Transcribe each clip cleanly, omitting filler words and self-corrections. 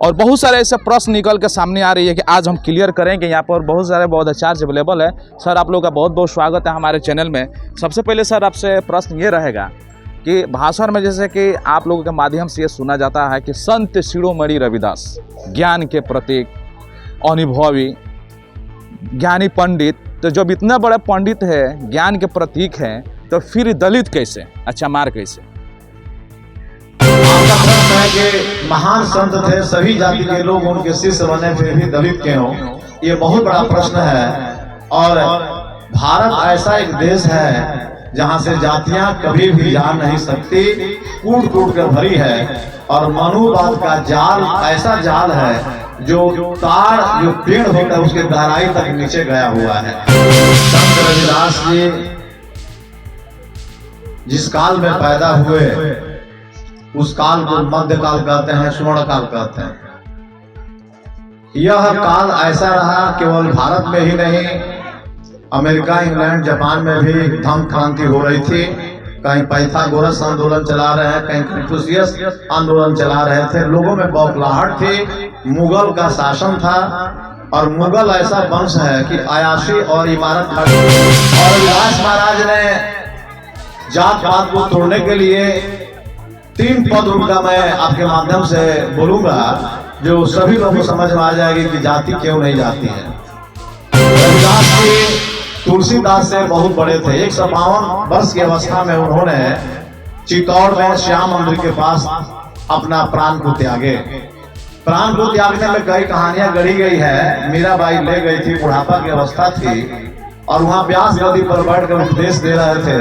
और बहुत सारे ऐसे प्रश्न निकल के सामने आ रही है कि आज हम क्लियर करेंगे। यहाँ पर बहुत सारे बौद्धाचार्य अवेलेबल है। सर आप लोग का बहुत बहुत स्वागत है हमारे चैनल में। सबसे पहले सर आपसे प्रश्न ये रहेगा कि भाषण में जैसे कि आप लोगों के माध्यम से ये सुना जाता है कि संत शिरोमणि रविदास ज्ञान के प्रतीक, अनुभवी, ज्ञानी पंडित, तो जब इतना बड़ा पंडित है, ज्ञान के प्रतीक है, तो फिर दलित कैसे, चमार कैसे? आपका प्रश्न है कि महान संत थे, सभी जाति के लोग उनके शिष्य बने, फिर भी दलित क्यों? ये बहुत बड़ा प्रश्न है। और भारत ऐसा एक देश है जहाँ से जातियां कभी भी जा नहीं सकती, कूट कूट कर भरी है। और मनुवाद का जाल ऐसा जाल है जो तार, जो पेड़ होता है उसके गहराई तक नीचे गया हुआ है। संत रविदास जी जिस काल में पैदा हुए उस काल को मध्यकाल कहते हैं, स्वर्ण काल कहते हैं। यह काल ऐसा रहा, केवल भारत में ही नहीं, अमेरिका, इंग्लैंड, जापान में भी धम्म क्रांति हो रही थी। कहीं पाइथागोरस आंदोलन चला रहे हैं, कहीं कन्फ्यूशियस आंदोलन चला रहे थे। लोगों में बौखलाहट थी, मुगल का शासन था। और मुगल ऐसा वंश है कि अयाशी और इमारत, और रविदास महाराज ने जात पात को तोड़ने के लिए 3 पद उनका मैं आपके माध्यम से बोलूंगा, जो सभी लोगों को समझ में आ जाएगी कि जाति क्यों नहीं जाती है। रविदास जी तुलसीदास से बहुत बड़े थे। 152 वर्ष की अवस्था में उन्होंने चित्तौड़ में श्याम मंदिर के पास अपना प्राण को त्यागे। प्राण को त्यागने में कई कहानियां गढ़ी गई है। मीराबाई ले गई थी, बुढ़ापा की अवस्था थी, और वहां व्यास नदी पर बैठकर उपदेश दे रहे थे।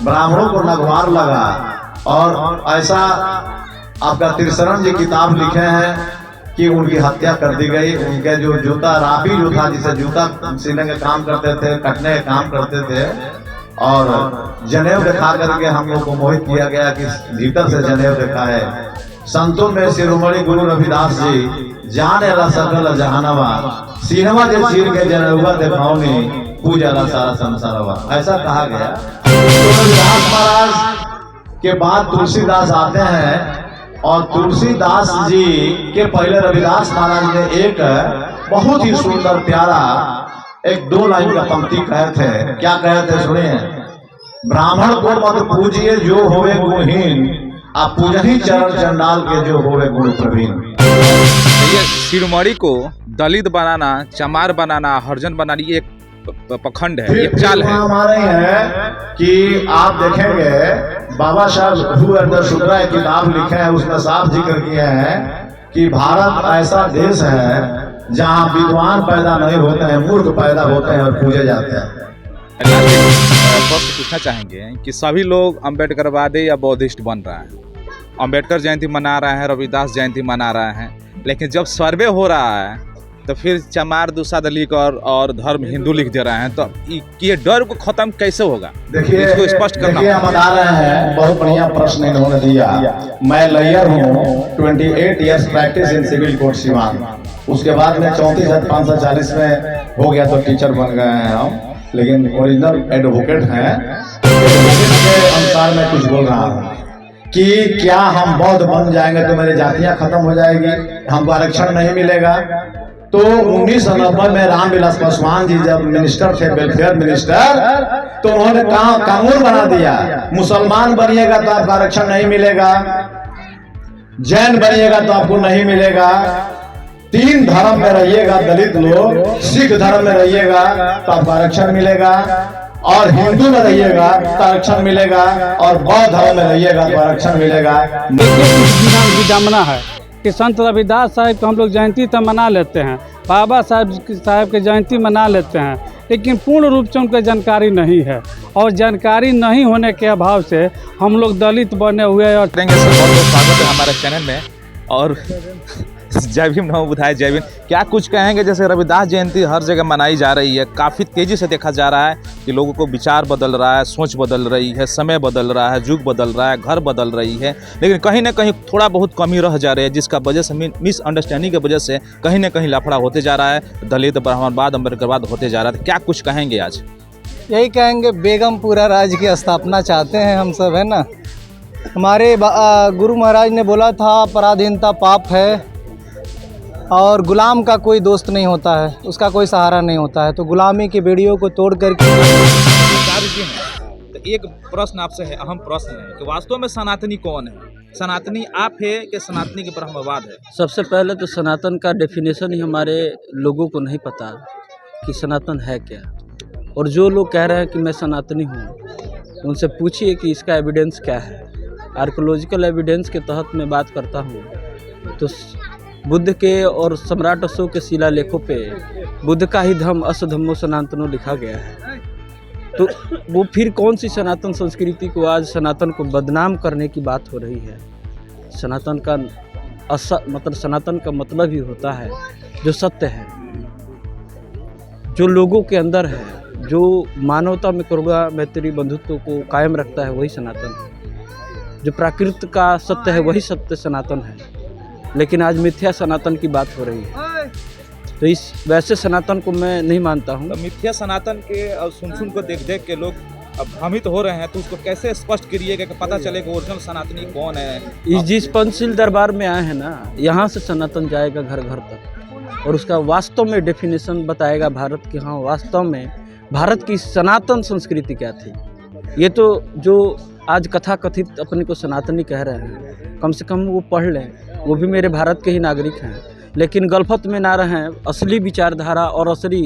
ब्राह्मणों को नगवार लगा, और ऐसा आपका त्रिशरण जी किताब लिखे हैं कि उनकी हत्या कर दी गई। उनके जो जूता, राबी जो था, जिसे जूता सीने के काम करते थे, कटने के काम करते थे, और जनेऊ दिखा करके हम लोग को मोहित किया गया कि भीतर से जनेऊ देखा है। संतों में शिरोमणि गुरु रविदास जी जाने ला सकल जहानवा, सीनवा जे चीर के जनेऊआ देखाओनी, पूजा ला सारा संसारवा, ऐसा कहा गया। तो रविदास महाराज के बाद तुलसीदास आते हैं, और तुलसीदास जी के पहले रविदास महाराज ने एक बहुत ही सुंदर प्यारा 1-2 लाइन का पंक्ति कहे थे। क्या कहे थे सुनिए। ब्राह्मण को मत पूजिए जो होवे गुणहीन, आप पूजही चरण चंडाल के जो होवे गुण प्रवीण। ये शिरोमणि को दलित बनाना, चमार बनाना, हरिजन बनाना, ये एक पखंड है, एक चाल है। हमारे हैं कि आप देखेंगे बाबा साहब हु एंड द शूद्रा एक किताब लिखे हैं, उसमें साफ जिक्र किए हैं कि भारत ऐसा देश है जहां विद्वान पैदा नहीं होते हैं, मूर्ख पैदा होते हैं और पूजे जाते हैं। प्रश्न पूछना चाहेंगे कि सभी लोग अम्बेडकरवादी या बौद्धिस्ट बन रहे हैं, अम्बेडकर जयंती मना रहे हैं, रविदास जयंती मना रहे हैं, लेकिन जब सर्वे हो रहा है तो फिर चमार दूसरा लिख और धर्म हिंदू लिख दे रहे हैं, तो ये डर को खत्म कैसे होगा? देखिए, इसको स्पष्ट करना। हम बता रहे हैं, बहुत बढ़िया प्रश्न इन्होंने दिया। मैं लॉयर हूँ, 28 years practice in civil court Siwan. उसके बाद में 34,540 में हो गया तो टीचर बन गए हैं हम, लेकिन ओरिजिनल एडवोकेट हैं। के अनुसार मैं कुछ बोल रहा हूँ कि क्या हम बौद्ध बन जाएंगे तो मेरी जातियां खत्म हो जाएगी, हमको आरक्षण नहीं मिलेगा? तो 1990 में रामविलास पासवान जी जब मिनिस्टर थे, वेलफेयर मिनिस्टर, तो उन्होंने कानून बना दिया, मुसलमान बनिएगा तो आपका आरक्षण नहीं मिलेगा, जैन बनिएगा तो आपको नहीं मिलेगा, 3 धर्म में रहिएगा दलित लोग, सिख धर्म में रहिएगा तो आपको आरक्षण मिलेगा, और हिंदू में रहिएगा तो आरक्षण मिलेगा, और बौद्ध धर्म में रहिएगा तो आरक्षण मिलेगा। विडम्बना है कि संत रविदास साहब को हम लोग जयंती तो मना लेते हैं, बाबा साहब के जयंती मना लेते हैं, लेकिन पूर्ण रूप से उनको जानकारी नहीं है, और जानकारी नहीं होने के अभाव से हम लोग दलित बने हुए। और स्वागत है हमारे चैनल में। और जय भीम, नमो बुद्धाय, जय भीम। क्या कुछ कहेंगे, जैसे रविदास जयंती हर जगह मनाई जा रही है, काफ़ी तेज़ी से देखा जा रहा है कि लोगों को विचार बदल रहा है, सोच बदल रही है, समय बदल रहा है, युग बदल रहा है, घर बदल रही है, लेकिन कहीं ना कहीं थोड़ा बहुत कमी रह जा रही है, जिसका वजह से मिसअंडरस्टैंडिंग की वजह से कहीं ना कहीं लफड़ा होते जा रहा है, दलित ब्राह्मणवाद, अम्बेडकरवाद होते जा रहा है। क्या कुछ कहेंगे आज? यही कहेंगे, बेगमपुरा राज्य की स्थापना चाहते हैं हम सब, है ना। हमारे गुरु महाराज ने बोला था पराधीनता पाप है, और गुलाम का कोई दोस्त नहीं होता है, उसका कोई सहारा नहीं होता है। तो गुलामी की बेड़ियों को तोड़ करके आचार्य जी हैं, तो एक प्रश्न आपसे है, अहम प्रश्न है कि वास्तव में सनातनी कौन है? सनातनी आप है कि सनातनी के ब्रह्मवाद है? सबसे पहले तो सनातन का डेफिनेशन ही हमारे लोगों को नहीं पता कि सनातन है क्या। और जो लोग कह रहे हैं कि मैं सनातनी हूँ, उनसे पूछिए कि इसका एविडेंस क्या है। आर्कोलॉजिकल एविडेंस के तहत मैं बात करता हूँ तो बुद्ध के और सम्राट अशोक के शिलालेखों पे बुद्ध का ही धम्म असधम्मो सनातनो लिखा गया है। तो वो फिर कौन सी सनातन संस्कृति को आज सनातन को बदनाम करने की बात हो रही है? सनातन का मतलब सनातन का मतलब ही होता है जो सत्य है, जो लोगों के अंदर है, जो मानवता में करुणा मैत्री बंधुत्व को कायम रखता है, वही सनातन है। जो प्रकृति का सत्य है वही सत्य सनातन है। लेकिन आज मिथ्या सनातन की बात हो रही है, तो इस वैसे सनातन को मैं नहीं मानता हूँ। तो मिथ्या सनातन के और सुन को देख देख के लोग अब भ्रमित हो रहे हैं, तो उसको कैसे स्पष्ट करिएगा कि पता चले कि ओरिजिनल सनातनी कौन है? इस जिस पंचशील दरबार में आए हैं ना, यहाँ से सनातन जाएगा घर घर तक और उसका वास्तव में डेफिनेशन बताएगा भारत की, हाँ वास्तव में भारत की सनातन संस्कृति क्या थी। ये तो जो आज कथा कथित अपने को सनातनी कह रहे हैं, कम से कम वो पढ़ लें, वो भी मेरे भारत के ही नागरिक हैं, लेकिन गलफत में ना रहें, असली विचारधारा और असली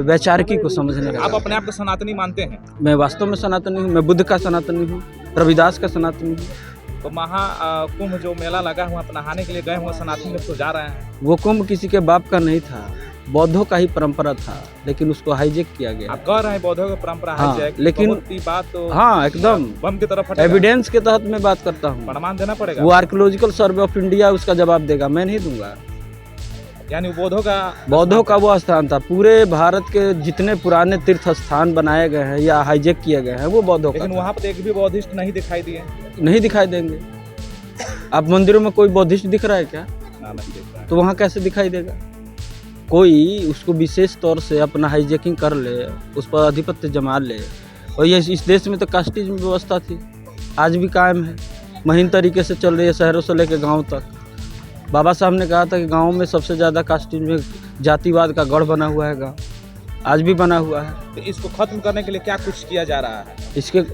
वैचारिकी को समझने का। आप अपने आप को सनातनी मानते हैं? मैं वास्तव में सनातनी हूँ, मैं बुद्ध का सनातनी हूँ, रविदास का सनातनी हूँ। तो महाकुंभ जो मेला लगा हुआ, नहाने के लिए गए हुए सनातनी लोग तो जा रहे हैं। वो कुंभ किसी के बाप का नहीं था, बौद्धों का ही परंपरा था, लेकिन उसको हाईजेक किया गया। आप कह रहे हैं बौद्धों की परंपरा हाँ, हाईजैक, लेकिन बात तो हाँ एकदम बम की तरफ एविडेंस के तहत मैं बात करता हूँ। प्रमाण देना पड़ेगा। वो आर्कियोलॉजिकल सर्वे ऑफ इंडिया उसका जवाब देगा, मैं नहीं दूंगा। यानी बौद्धों का वो स्थान था। पूरे भारत के जितने पुराने तीर्थ स्थान बनाए गए हैं या हाईजेक किए गए हैं वो बौद्धों का। लेकिन वहाँ पर एक भी बौद्धिस्ट नहीं दिखाई दिए। नहीं दिखाई देंगे। आप मंदिरों में कोई बौद्धिस्ट दिख रहा है क्या? तो वहाँ कैसे दिखाई देगा? कोई उसको विशेष तौर से अपना हाईजैकिंग कर ले, उस पर आधिपत्य जमा ले। और ये इस देश में तो कास्टिज्म व्यवस्था थी, आज भी कायम है, महीन तरीके से चल रही है, शहरों से लेकर गांव तक। बाबा साहब ने कहा था कि गांव में सबसे ज़्यादा कास्टिज्म जातिवाद का गढ़ बना हुआ है गांव, आज भी बना हुआ है। तो इसको खत्म करने के लिए क्या कुछ किया जा रहा है?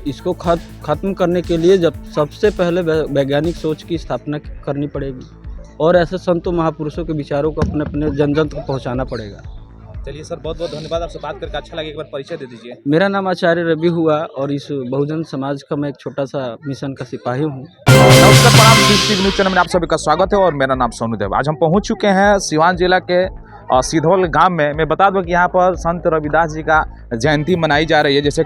इसको खत्म करने के लिए जब सबसे पहले वैज्ञानिक सोच की स्थापना करनी पड़ेगी और ऐसे संतों महापुरुषों के विचारों को अपने अपने जन जन तक पहुँचाना पड़ेगा। चलिए सर, बहुत बहुत धन्यवाद, आपसे बात करके अच्छा लगे। एक बार परिचय दे दीजिए। मेरा नाम आचार्य रवि हुआ और इस बहुजन समाज का मैं एक छोटा सा मिशन का सिपाही हूँ। नमस्कार, प्रणाम, न्यूज़ चैनल में आप सभी का स्वागत है और मेरा नाम सोनू देव। आज हम पहुँच चुके हैं सिवान जिला के सिधौल गांव में। मैं बता दूं कि यहाँ पर संत रविदास जी का जयंती मनाई जा रही है। जैसे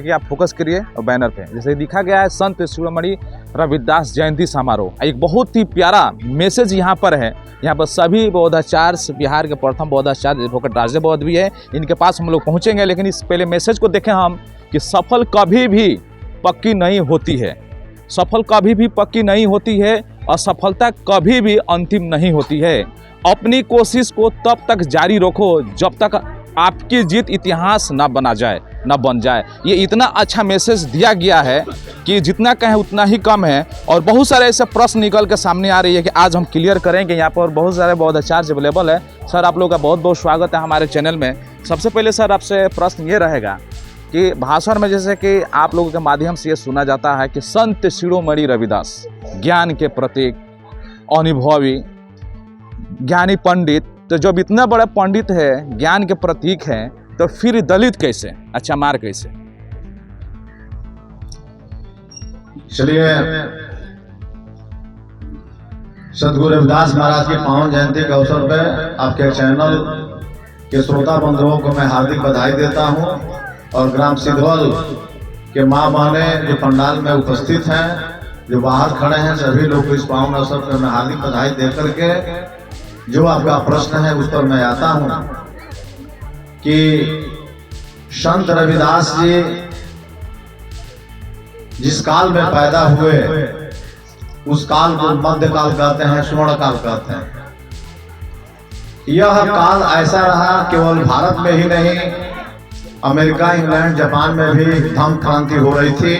कि आप फोकस करिए बैनर पे, जैसे दिखा गया है संत शिरोमणि रविदास जयंती समारोह। एक बहुत ही प्यारा मैसेज यहाँ पर है। यहाँ पर सभी बौद्धाचार्य, बिहार के प्रथम बौद्धाचार्य एडवोकेट राजदेव बौद्ध भी है, इनके पास हम लोग पहुँचेंगे। लेकिन इस पहले मैसेज को देखें हम कि सफल कभी भी पक्की नहीं होती है, सफल कभी भी पक्की नहीं होती है, असफलता कभी भी अंतिम नहीं होती है। अपनी कोशिश को तब तक जारी रखो जब तक आपकी जीत इतिहास ना बन जाए। ये इतना अच्छा मैसेज दिया गया है कि जितना कहें उतना ही कम है। और बहुत सारे ऐसे प्रश्न निकल के सामने आ रही है कि आज हम क्लियर करेंगे। यहाँ पर बहुत सारे बौद्धाचार्य अवेलेबल है। सर, आप लोगों का बहुत बहुत स्वागत है हमारे चैनल में। सबसे पहले सर आपसे प्रश्न ये रहेगा कि भाषण में जैसे कि आप लोगों के माध्यम से ये सुना जाता है कि संत शिरोमणि रविदास ज्ञान के प्रतीक, अनुभवी ज्ञानी पंडित, तो जब इतना बड़ा पंडित है, ज्ञान के प्रतीक है, तो फिर दलित कैसे, अच्छा मार कैसे? चलिए, सदगुरु रविदास महाराज की पावन जयंती के अवसर पर आपके चैनल के श्रोता बंधुओं को मैं हार्दिक बधाई देता हूं और ग्राम सिधौल के माँ बहने जो पंडाल में उपस्थित हैं, जो बाहर खड़े हैं, सभी लोग को इस पावन अवसर पर मैं हार्दिक बधाई दे करके जो आपका प्रश्न है उस पर मैं आता हूं कि संत रविदास जी जिस काल में पैदा हुए उस काल को मध्य काल कहते हैं, स्वर्ण काल कहते हैं। यह काल ऐसा रहा, केवल भारत में ही नहीं, अमेरिका, इंग्लैंड, जापान में भी धम्म क्रांति हो रही थी,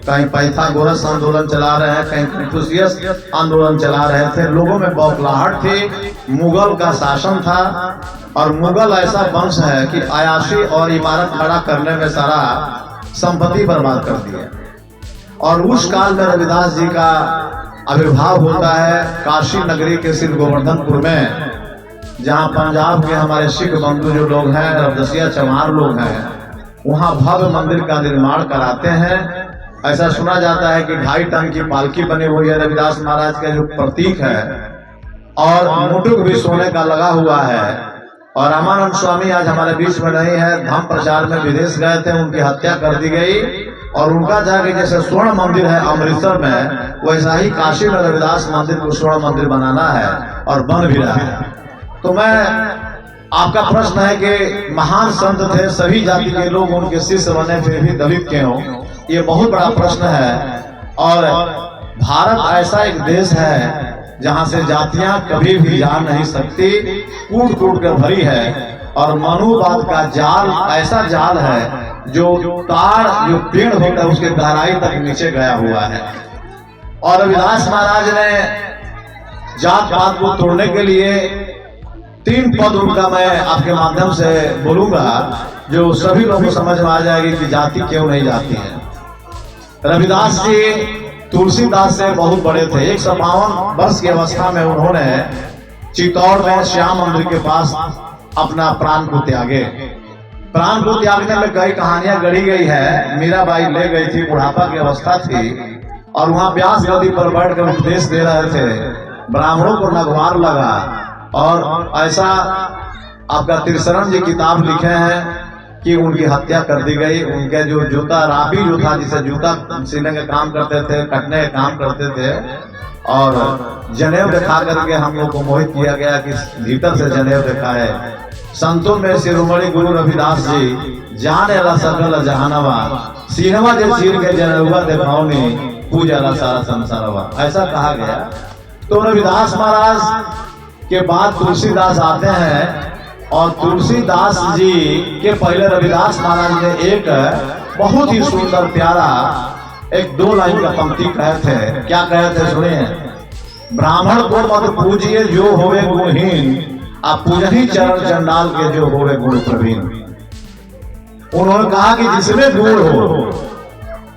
कहीं पाइथागोरस आंदोलन चला रहे हैं, कहीं कन्फ्यूशियस आंदोलन चला रहे थे। लोगों में बौखलाहट थी, मुगल का शासन था और मुगल ऐसा वंश है कि अयाशी और इमारत खड़ा करने में सारा संपत्ति बर्बाद कर दिया। और उस काल में रविदास जी का आविर्भाव होता है काशी नगरी के श्री गोवर्धनपुर में, जहाँ पंजाब के हमारे सिख बंधु जो लोग हैं, रबदसिया चमार लोग हैं, वहाँ भव्य मंदिर का निर्माण कराते हैं। ऐसा सुना जाता है कि 2.5 टन की पालकी बनी हुई है रविदास महाराज का जो प्रतीक है, और मुटुक भी सोने का लगा हुआ है। और रामानंद स्वामी आज हमारे बीच में नहीं है, धर्म प्रचार में विदेश गए थे, उनकी हत्या कर दी गई। और उनका जाके जैसे स्वर्ण मंदिर है अमृतसर में, वैसा ही काशी में रविदास मंदिर को स्वर्ण मंदिर बनाना है और बन भी रहा है। तो मैं आपका प्रश्न है कि महान संत थे, सभी जाति के लोग उनके शिष्य बने, फिर भी दलित क्यों? ये बहुत बड़ा प्रश्न है। और भारत ऐसा एक देश है जहाँ से जातियां कभी भी जा नहीं सकती, कूट कूट कर भरी है। और मनुवाद का जाल ऐसा जाल है जो ताड़ जो पेड़ होता है उसके गहराई तक नीचे गया हुआ है। और रविदास महाराज ने जात पात को तोड़ने के लिए 3 पद उनका मैं आपके माध्यम से बोलूंगा, जो सभी लोगों को समझ में आ जाएगी कि जाति क्यों नहीं जाती है। रविदास जी तुलसीदास से बहुत बड़े थे। 152 वर्ष की अवस्था में उन्होंने चित्तौड़ में श्याम मंदिर के पास अपना प्राण को त्यागे। प्राण को त्यागने में कई कहानियां गढ़ी गई है। मीराबाई ले गई थी, बुढ़ापा की अवस्था थी, और वहां व्यास गद्दी पर बैठकर उपदेश दे रहे थे। ब्राह्मणों को नगवार लगा, और ऐसा आपका त्रिशरण जी किताब लिखे हैं कि उनकी हत्या कर दी गई। उनके जो जूता राबी जो था, जिसे जूता सीने का काम करते थे, कटने का काम करते थे, और जनेऊ दिखा करके हम लोग को मोहित किया गया कि भीतर से जनेऊ दिखाए। संतों में शिरोमणि गुरु रविदास जी जाने ला सकल जहानवा, सीनवा जब चीर के जनेऊआ दिखाओनी, पूजा ला सारा संसारवा, ऐसा कहा गया। तो रविदास महाराज के बाद तुलसीदास आते हैं, और तुलसीदास जी के पहले रविदास महाराज ने एक बहुत ही सुंदर प्यारा 1-2 लाइन का पंक्ति कहे थे। क्या कहे थे सुनिए। ब्राह्मण को मत पूजिए जो होवे गुणहीन, आप पूजही चरण चंडाल के जो होवे गुण प्रवीण। उन्होंने कहा कि जिसमें गुण हो,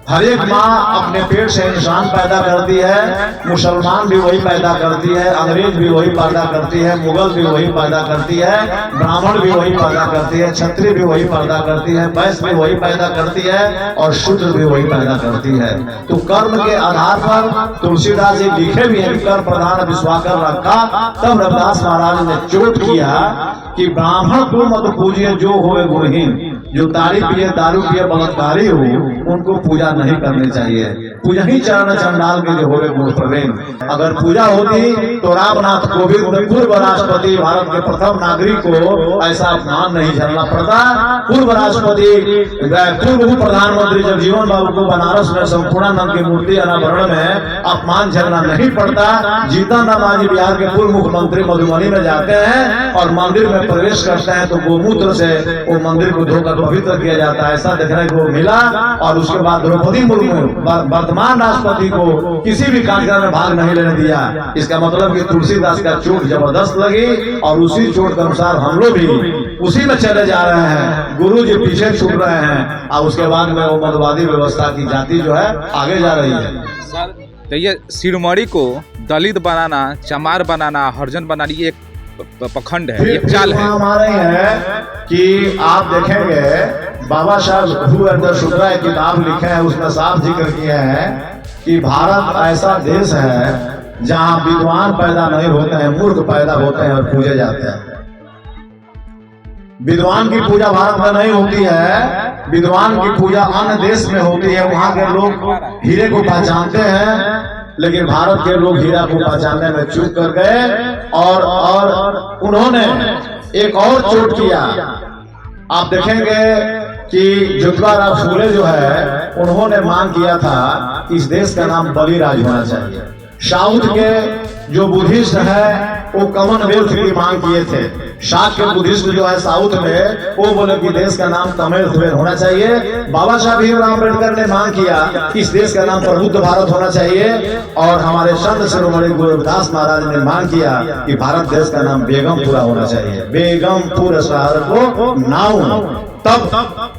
हर एक माँ अपने पेट से इंसान पैदा करती है, मुसलमान भी वही पैदा करती है, अंग्रेज भी वही पैदा करती है, मुगल भी वही पैदा करती है, ब्राह्मण भी वही पैदा करती है, क्षत्रिय भी वही पैदा करती है, वैश्य भी वही पैदा करती है, और शूद्र भी वही पैदा करती है। तो कर्म के आधार पर तुलसीदास जी लिखे भी हैं, कर प्रधान विश्वाकर रखा। तब रविदास महाराज ने चोट किया कि ब्राह्मण को मत पूजिए जो होवे गुणहीन, जो ताड़ी पिए, दारू पिए, बलात्कारी हो, उनको पूजा नहीं करनी चाहिए। पूजा ही चरण चंडाल के जो होवे गुण प्रवीण। अगर पूजा होती तो रामनाथ कोविंद पूर्व राष्ट्रपति, भारत के प्रथम नागरिक को ऐसा अपमान नहीं झेलना पड़ता। पूर्व राष्ट्रपति, पूर्व प्रधानमंत्री जगजीवन बाबू को बनारस में संपूर्णानंद की मूर्ति अनावरण में अपमान झेलना नहीं पड़ता। जीतनराम मांझी बिहार के पूर्व मुख्यमंत्री मधुबनी में जाते हैं और मंदिर में प्रवेश करते हैं तो गोमूत्र से वो मंदिर को धोकर पवित्र किया जाता है। ऐसा देखने को मिला। और उसके बाद द्रौपदी मुर्मू वर्तमान राष्ट्रपति को किसी भी कार्यक्रम में भाग नहीं लेने दिया। इसका मतलब कि तुलसीदास का चोट जबरदस्त लगी और उसी चोट के अनुसार हम लोग भी उसी में चले जा रहे हैं। गुरु जी पीछे छूट रहे हैं और उसके बाद में वो मधुवादी व्यवस्था की जाति जो है आगे जा रही है। तो ये शिरोमणि को दलित बनाना, चमार बनाना, हरिजन बनाना, ये एक पखंड है, एक चाल है हमारे है कि आप देखेंगे बाबा साहब हु एंड द शूद्रा एक किताब लिखे हैं, उसमें साफ जिक्र किए हैं कि भारत ऐसा देश है जहां विद्वान पैदा नहीं होते हैं, मूर्ख पैदा होते हैं और पूजे जाते हैं। विद्वान की पूजा भारत में नहीं होती है, विद्वान की पूजा अन्य देश में होती है। वहां के लोग हीरे को पहचानते हैं, लेकिन भारत के लोग हीरा को पहचानने में चूक कर गए और उन्होंने एक और चोट किया। आप देखेंगे कि ज्योतिबा फूले जो है उन्होंने मांग किया था कि इस देश का नाम बलिराज होना चाहिए। साउथ के जो बुद्धिस्ट है वो कॉमनवेल्थ की मांग किए थे शाक्य बुद्धिस्ट जो है साउथ में, वो बोले कि देश का नाम तमिल होना चाहिए। बाबा साहब भीमराव अम्बेडकर ने मांग किया कि इस देश का नाम प्रबुद्ध भारत होना चाहिए। और हमारे संत शिरोमणि गुरु रविदास महाराज ने मांग किया कि भारत देश का नाम बेगमपुरा होना चाहिए, बेगमपुर शहर को नाउन। तब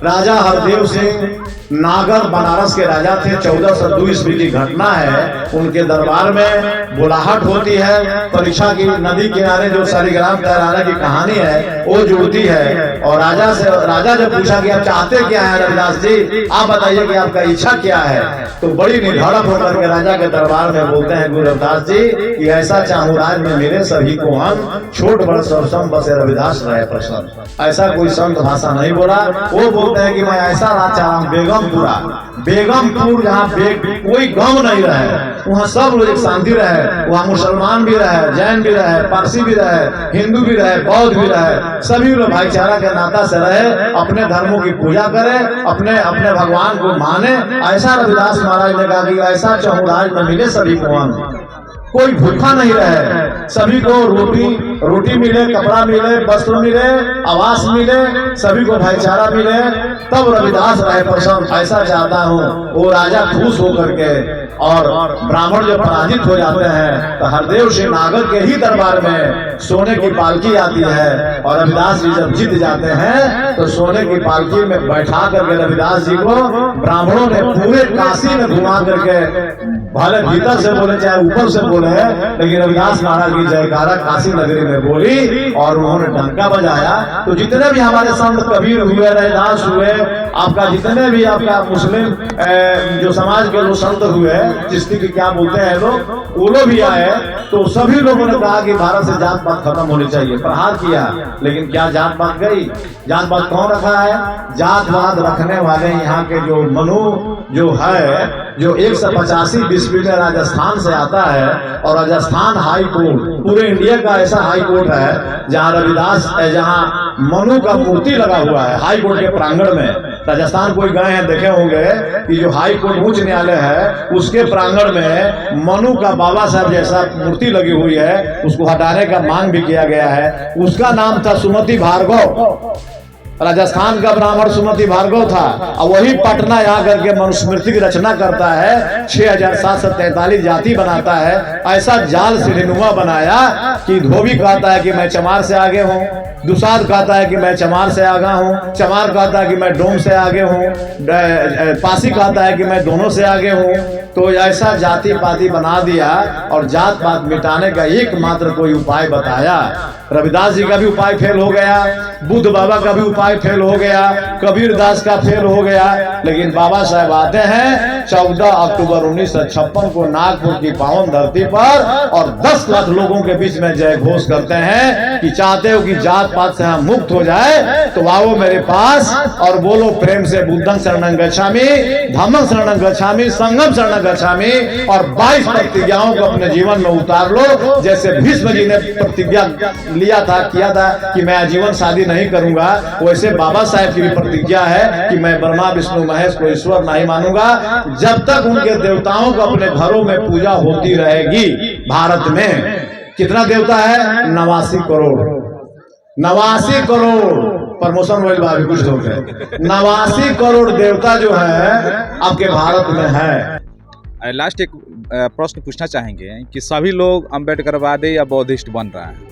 राजा हरदेव सिंह नागर बनारस के राजा थे, 1402 ईस्वी की घटना है। उनके दरबार में बुलाहट होती है, परीक्षा की नदी किनारे जो शालिग्राम तैराने की कहानी है वो जुड़ती है। और राजा जब पूछा कि आप चाहते क्या है रविदास जी, आप बताइए कि आपका इच्छा क्या है, तो बड़ी निधड़क होकर के राजा के दरबार में बोलते हैं गुरु रविदास जी कि ऐसा चाहूं राज में मेरे सभी को हम छोट बड़ सब बसे रविदास रहे प्रसन्न। ऐसा कोई संत भाषा नहीं बोला। वो बोलते हैं कि मैं ऐसा राज चाह रहा हूं बेगमपुरा, बेगमपुर जहाँ कोई गम नहीं रहे, वहाँ सब लोग एक शांति रहे, वहाँ मुसलमान भी रहे, जैन भी रहे, पारसी भी रहे, हिंदू भी रहे, बौद्ध भी रहे, सभी लोग भाईचारा के नाता से रहे, अपने धर्मों की पूजा करे, अपने अपने भगवान को माने। ऐसा रविदास महाराज ने कहा कि ऐसा चहुराज में मिले सभी को हम, कोई भूखा नहीं रहे, सभी को रोटी मिले, कपड़ा मिले, वस्त्र मिले, आवास मिले, सभी को भाईचारा मिले, तब रविदास रहे प्रसन्न। ऐसा चाहता हूँ। वो राजा खुश होकर के, और ब्राह्मण जब पराजित हो जाते हैं तो हरदेव सिंह नागर के ही दरबार में सोने की पालकी आती है। और रविदास जी जब जीत जाते हैं तो सोने की पालकी में बैठा करके रविदास जी को ब्राह्मणों ने पूरे काशी में घुमा करके, भले भीतर से बोले चाहे ऊपर से बोले, लेकिन रविदास महाराज की जयकारा काशी नगरी में बोली और उन्होंने डंका बजाया। तो जितने भी हमारे संत कबीर हुए, रैदास हुए, आपका जितने भी आपका मुस्लिम जो समाज के लोग संत हुए, जिसकी की क्या बोलते हैं लोग, वो लोग भी आए। तो सभी लोगों ने कहा कि भारत से जात पात खत्म होनी चाहिए, प्रहार किया। लेकिन क्या जात पात गई? जात पात कौन रखा है? जात पात रखने वाले यहाँ के जो मनु जो है, जो 185 ईस्वी में राजस्थान से आता है। और राजस्थान हाई कोर्ट पूरे इंडिया का ऐसा हाई कोर्ट है जहाँ रविदास, जहाँ मनु का मूर्ति लगा हुआ है हाई कोर्ट के प्रांगण में। राजस्थान कोई गए हैं, देखे होंगे कि जो हाई कोर्ट उच्च न्यायालय है उसके प्रांगण में मनु का बाबा साहब जैसा मूर्ति लगी हुई है, उसको हटाने का मांग भी किया गया है। उसका नाम था सुमति भार्गव। राजस्थान का ब्राह्मण सुमति भार्गव था। और वही पटना यहाँ करके मनुस्मृति की रचना करता है, 6743 जाति बनाता है। ऐसा जाल सीढ़ीनुमा बनाया कि धोबी कहता है कि मैं चमार से आगे हूँ, दुसाद कहता है कि मैं चमार से आगा हूँ, चमार कहता है कि मैं डोम से आगे हूँ, पासी कहता है कि मैं दोनों से आगे हूँ। तो ऐसा जाति पाति बना दिया और जात पात मिटाने का एकमात्र कोई उपाय बताया। रविदास जी का भी उपाय फेल हो गया, बुद्ध बाबा का भी उपाय फेल हो गया, कबीर दास का फेल हो गया। लेकिन बाबा साहब आते हैं 14 अक्टूबर 1956 को नागपुर की पावन धरती पर और 10 लाख लोगों के बीच में जय घोष करते हैं कि चाहते हो कि जात पात से हम मुक्त हो जाए तो आओ मेरे पास और बोलो प्रेम से बुद्धं शरणं गच्छामि, धम्मं शरणं गच्छामि, संघं शरणं गच्छामि। और 22 प्रतिज्ञाओं को अपने जीवन में उतार लो। जैसे भीष्म जी ने प्रतिज्ञा किया था कि मैं आजीवन शादी नहीं करूंगा, वैसे बाबा साहब की भी प्रतिज्ञा है कि मैं ब्रह्मा विष्णु महेश को ईश्वर नहीं मानूंगा जब तक उनके देवताओं को अपने घरों में पूजा होती रहेगी। भारत में कितना देवता है? 89 करोड़। 89 करोड़ प्रमोशन वाली बात कुछ लोग है। 89 करोड़ देवता जो है आपके भारत में है। लास्ट एक प्रश्न पूछना चाहेंगे कि सभी लोग अम्बेडकरवादी या बौद्धिस्ट बन रहे हैं,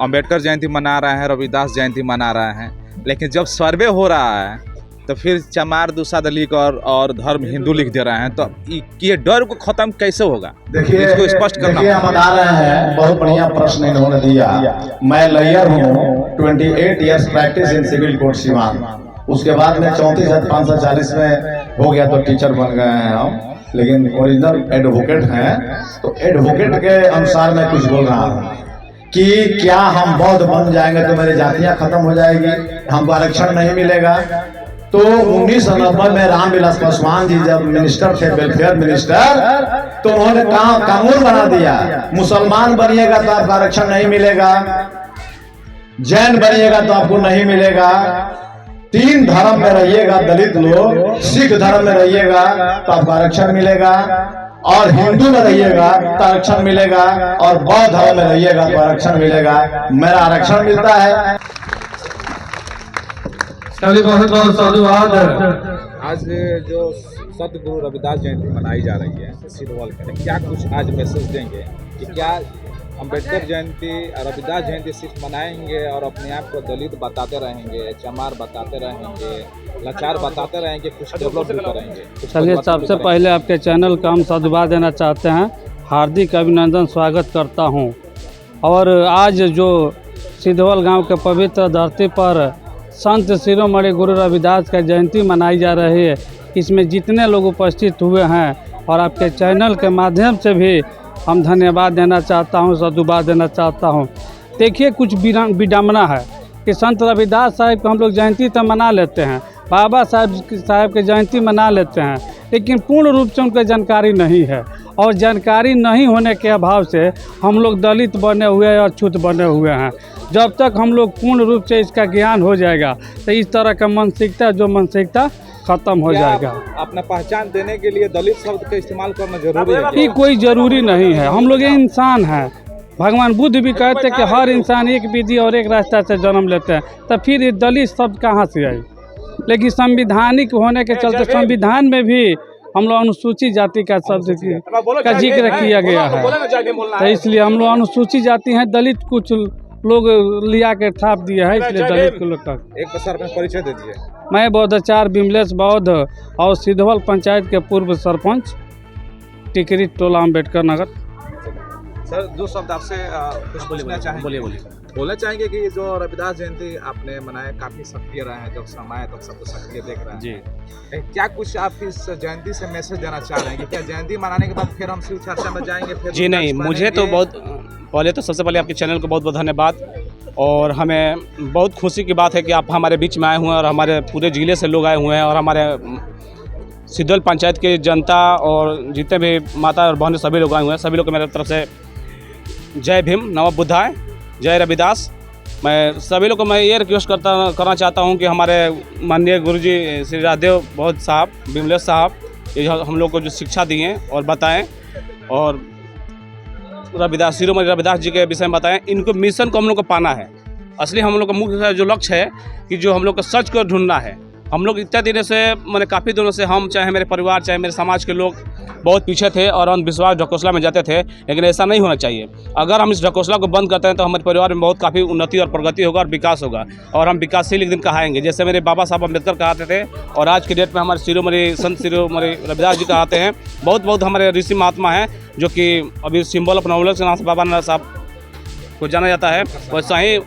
अम्बेडकर जयंती मना रहे हैं, रविदास जयंती मना रहे हैं, लेकिन जब सर्वे हो रहा है तो फिर चमार दुसाद लिख और धर्म हिंदू लिख दे रहे हैं। तो ये डर को खत्म कैसे होगा? देखिए, इसको स्पष्ट करना। देखिए, हम बता रहे हैं, बहुत बढ़िया प्रश्न इन्होंने दिया। मैं लॉयर हूँ, 28 years practice in civil court Siwan. उसके बाद में 34,540 में हो गया तो टीचर बन गए हैं हम, लेकिन ओरिजिनल एडवोकेट हैं। तो एडवोकेट के अनुसार मैं कुछ बोल रहा हूँ कि क्या हम बौद्ध बन जाएंगे तो मेरी जातियां खत्म हो जाएगी, हमको आरक्षण नहीं मिलेगा। तो 1990 में रामविलास पासवान जी जब मिनिस्टर थे, वेलफेयर मिनिस्टर, तो उन्होंने कानून बना दिया, मुसलमान बनिएगा तो आपको आरक्षण नहीं मिलेगा, जैन बनिएगा तो आपको नहीं मिलेगा, 3 धर्म में रहिएगा दलित लोग, सिख धर्म में रहिएगा तो आपको आरक्षण मिलेगा, और हिंदू में रहिएगा तो आरक्षण मिलेगा, और बौद्ध धर्म में रहिएगा तो आरक्षण मिलेगा। मेरा आरक्षण मिलता है। चलिए, बहुत बहुत साधुवाद। आज जो सतगुरु रविदास जयंती मनाई जा रही है सिद्धवल में, क्या कुछ आज मैसेज देंगे कि क्या अम्बेडकर जयंती रविदास जयंती सिर्फ मनाएंगे और अपने आप को दलित बताते रहेंगे, चमार बताते रहेंगे, लाचार बताते रहेंगे, कुछ डेवलप भी करेंगे? चलिए, सबसे पहले आपके चैनल का हम साधुवाद देना चाहते हैं, हार्दिक अभिनंदन स्वागत करता हूं। और आज जो सिद्धवल गांव के पवित्र धरती पर संत शिरोमणि गुरु रविदास का जयंती मनाई जा रही है, इसमें जितने लोग उपस्थित हुए हैं और आपके चैनल के माध्यम से भी हम धन्यवाद देना चाहता हूं, साधुवाद देना चाहता हूं। देखिए, कुछ विडम्बना है कि संत रविदास साहब को हम लोग जयंती तो मना लेते हैं, बाबा साहब के जयंती मना लेते हैं, लेकिन पूर्ण रूप से उनको जानकारी नहीं है। और जानकारी नहीं होने के अभाव से हम लोग दलित बने हुए हैं और छूत बने हुए हैं। जब तक हम लोग पूर्ण रूप से इसका ज्ञान हो जाएगा तो इस तरह का मानसिकता खत्म हो जाएगा। अपना पहचान देने के लिए दलित शब्द का इस्तेमाल करना जरूरी है? ये कोई ज़रूरी नहीं है। हम लोग इंसान हैं। भगवान बुद्ध भी कहते हैं कि हर इंसान एक विधि और एक रास्ता से जन्म लेते हैं, तो फिर ये दलित शब्द कहाँ से आई? लेकिन संविधानिक होने के चलते संविधान में भी हम लोग अनुसूचित जाति का शब्द का जिक्र किया गया है, तो इसलिए हम लोग अनुसूचित जाति हैं। दलित कुछ लोग लिया के थाप दिया है, इसलिए दलित को लोग का। एक बार अपना परिचय दे दीजिए। मैं बौद्धाचार्य विमलेश बौद्ध और सिद्धवल पंचायत के पूर्व सरपंच, टिकरी टोला अम्बेडकर नगर। सर, दो शब्द आपसे कुछ पूछना चाहेंगे? बोलना चाहेंगे कि जो रविदास जयंती आपने मनाया, काफी सक्रिय रहे हैं, जब समय आया तब सबको सक्रिय देख रहे हैं जी। क्या कुछ आप इस जयंती से मैसेज देना चाह रहे हैं कि क्या जयंती मनाने के बाद फिर हम शिव चर्चा में जाएंगे? फिर जी नहीं, मुझे तो बहुत पहले तो सबसे पहले आपके चैनल को बहुत बहुत धन्यवाद, और हमें बहुत खुशी की बात है कि आप हमारे बीच में आए हुए हैं और हमारे पूरे ज़िले से लोग आए हुए हैं, और हमारे सिद्धवल पंचायत के जनता और जितने भी माता और बहनें सभी लोग आए हुए हैं, सभी लोग को मेरी तरफ से जय भीम, नमो बुद्धाय, जय रविदास। मैं सभी लोग को मैं ये रिक्वेस्ट करना चाहता हूँ कि हमारे माननीय गुरुजी श्री राजदेव बौद्ध साहब, विमलेश साहब, ये हम लोग को जो शिक्षा दिए और बताएं, और रविदास शिरोमणि रविदास जी के विषय में बताएं, इनको मिशन को हम लोग को पाना है। असली हम लोग का मुख्य जो लक्ष्य है कि जो हम लोग को सच को ढूंढना है। हम लोग इतने दिनों से, मैंने काफ़ी दिनों से, हम चाहे मेरे परिवार चाहे मेरे समाज के लोग बहुत पीछे थे और अंधविश्वास ढकोसला में जाते थे, लेकिन ऐसा नहीं होना चाहिए। अगर हम इस ढकोसला को बंद करते हैं तो हमारे परिवार में बहुत काफ़ी उन्नति और प्रगति होगा और विकास होगा, और हम विकासशील एक दिन कहाएंगे, जैसे मेरे बाबा साहब अम्बेडकर कहते थे, और आज की डेट में हमारे शिरोमणि संत शिरोमणि रविदास जी कहते हैं। बहुत बहुत हमारे ऋषि महात्मा हैं जो कि अभी सिंबल ऑफ नॉलेज के नाम से बाबा साहब को जाना जाता है, वैसा ही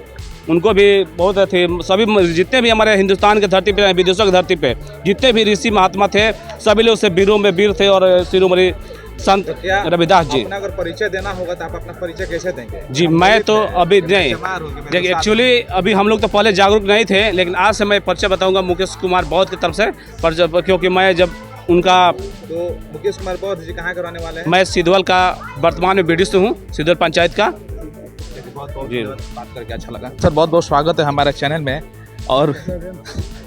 उनको भी बहुत थे। सभी जितने भी हमारे हिंदुस्तान के धरती पे, विदेशों की धरती पे जितने भी ऋषि महात्मा थे, सभी लोग से वीरों में वीर थे, और शिरोमणि संत रविदास जी। अगर परिचय देना होगा तो आप अपना परिचय कैसे देंगे? जी, मैं तो अभी नहीं, देखिए एक्चुअली अभी हम लोग तो पहले जागरूक नहीं थे, लेकिन आज से मैं परिचय बताऊंगा मुकेश कुमार बौद्ध की तरफ से परिचय, क्योंकि मैं जब उनका, तो मुकेश कुमार बौद्ध जी कहाँ के रहने वाले हैं? मैं सिद्धवल का वर्तमान में बीडीसी हूँ, सिद्धवल पंचायत का। जी, बात करके अच्छा लगा सर। बहुत बहुत स्वागत है हमारे चैनल में, और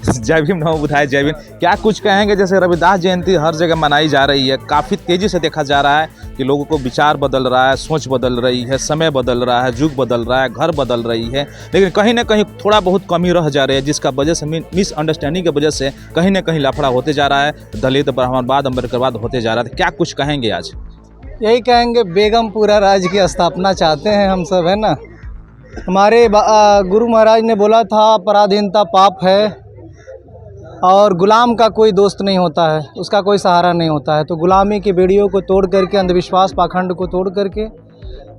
जय भीम, नमो बुद्धाय, जय भीम। क्या कुछ कहेंगे, जैसे रविदास जयंती हर जगह मनाई जा रही है, काफ़ी तेज़ी से देखा जा रहा है कि लोगों को विचार बदल रहा है, सोच बदल रही है, समय बदल रहा है, युग बदल रहा है, घर बदल रही है, लेकिन कहीं ना कहीं थोड़ा बहुत कमी रह जा रही है, जिसका वजह से मिसअंडरस्टैंडिंग की वजह से कहीं ना कहीं लफड़ा होते जा रहा है, दलित ब्राह्मणवाद अम्बेडकरवाद होते जा रहा है। क्या कुछ कहेंगे आज? यही कहेंगे, बेगमपुरा राज्य की स्थापना चाहते हैं हम सब, है ना। हमारे गुरु महाराज ने बोला था, पराधीनता पाप है और गुलाम का कोई दोस्त नहीं होता है, उसका कोई सहारा नहीं होता है। तो गुलामी की बेड़ियों को तोड़ करके, अंधविश्वास पाखंड को तोड़ करके,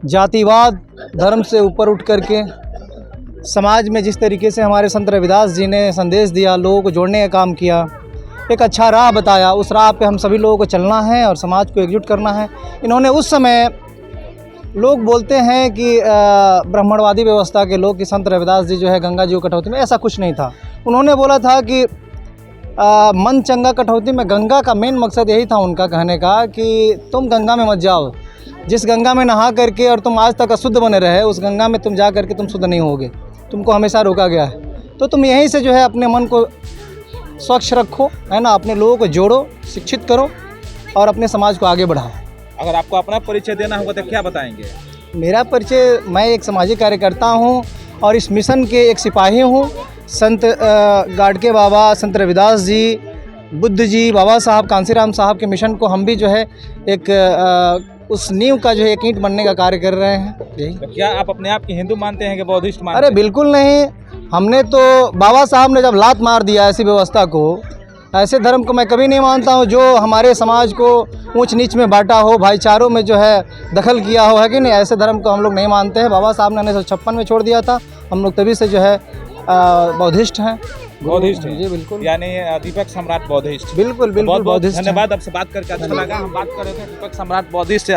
जातिवाद धर्म से ऊपर उठ करके, समाज में जिस तरीके से हमारे संत रविदास जी ने संदेश दिया, लोगों को जोड़ने का काम किया, एक अच्छा राह बताया, उस राह पे हम सभी लोगों को चलना है और समाज को एकजुट करना है। इन्होंने उस समय, लोग बोलते हैं कि ब्राह्मणवादी व्यवस्था के लोग कि संत रविदास जी जो है गंगा जी को कटौती में, ऐसा कुछ नहीं था। उन्होंने बोला था कि मन चंगा कटौती में। गंगा का मेन मकसद यही था उनका कहने का कि तुम गंगा में मत जाओ, जिस गंगा में नहा करके और तुम आज तक अशुद्ध बने रहे, उस गंगा में तुम जा करके तुम शुद्ध नहीं होगे, तुमको हमेशा रोका गया है। तो तुम यहीं से जो है अपने मन को स्वच्छ रखो, है ना, अपने लोगों को जोड़ो, शिक्षित करो और अपने समाज को आगे बढ़ाओ। अगर आपको अपना परिचय देना होगा तो क्या बताएंगे? मेरा परिचय, मैं एक सामाजिक कार्यकर्ता हूँ और इस मिशन के एक सिपाही हूँ। संत गाडगे बाबा, संत रविदास जी, बुद्ध जी, बाबा साहब, कांसीराम साहब के मिशन को हम भी जो है एक उस नींव का जो है एक ईंट बनने का कार्य कर रहे हैं। यही। तो क्या आप अपने आप की हिंदू मानते हैं कि बौद्धिस्ट मानते अरे हैं? बिल्कुल नहीं, हमने तो बाबा साहब ने जब लात मार दिया ऐसी व्यवस्था को, ऐसे धर्म को मैं कभी नहीं मानता हूँ जो हमारे समाज को ऊंच नीच में बांटा हो, भाईचारों में जो है दखल किया हो, है कि नहीं। ऐसे धर्म को हम लोग नहीं मानते हैं। बाबा साहब ने 1956 में छोड़ दिया था, हम लोग तभी से जो है बौद्धिस्ट हैं। बौद्धिस्ट हैं? जी बिल्कुल, यानी दीपक सम्राट बौद्धिस्ट। बिल्कुल बिल्कुल बहुत बहुत बौद्धिस्ट हैं। धन्यवाद, आपसे बात करके अच्छा लगा। हम बात कर रहे थे दीपक सम्राट बौद्धिस्ट से।